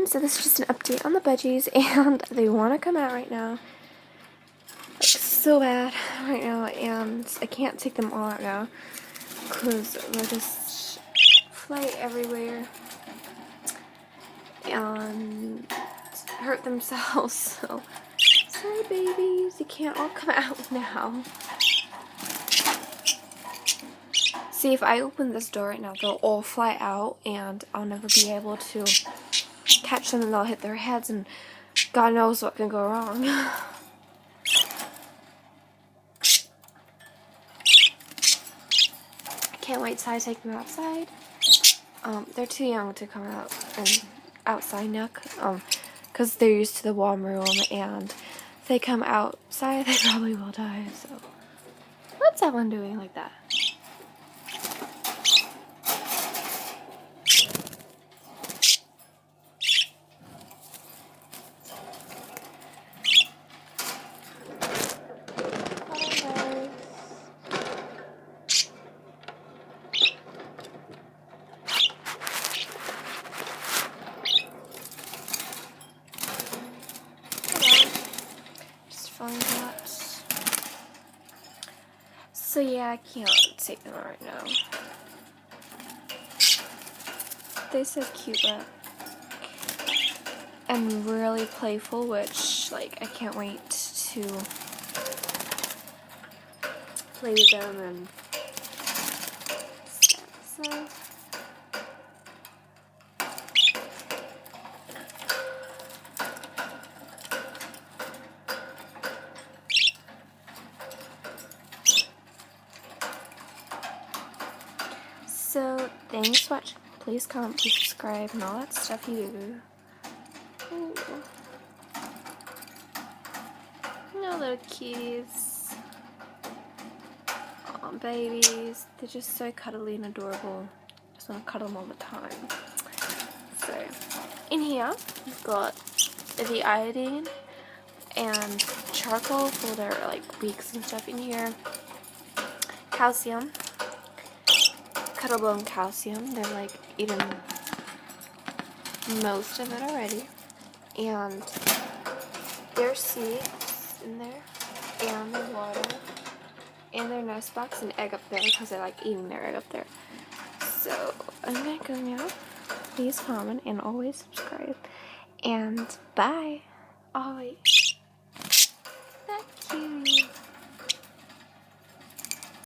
so this is just an update on the budgies, and they want to come out right now. So bad right now, and I can't take them all out now because they'll just fly everywhere and hurt themselves. So sorry babies, you can't all come out now. See, if I open this door right now, they'll all fly out and I'll never be able to catch them, and they'll hit their heads and God knows what can go wrong. I can't wait till I take them outside. They're too young to come out and outside now, because they're used to the warm room, and if they come outside, they probably will die. So, what's that one doing like that? So yeah, I can't take them out right now. They're so cute, but and really playful, which like I can't wait to play with them and stuff. So. So, thanks for watching. Please comment, please subscribe, and all that stuff you do. Ooh. No little kitties. Aw, babies. They're just so cuddly and adorable. Just want to cuddle them all the time. So, in here, we've got the iodine and charcoal for their like beaks and stuff in here. Calcium. Cuttlebone calcium. They're like eating most of it already. And there's seeds in there, and the water, and their nest box and egg up there because they like eating their egg up there. So I'm gonna go now. Please comment and always subscribe. And bye. Oh wait.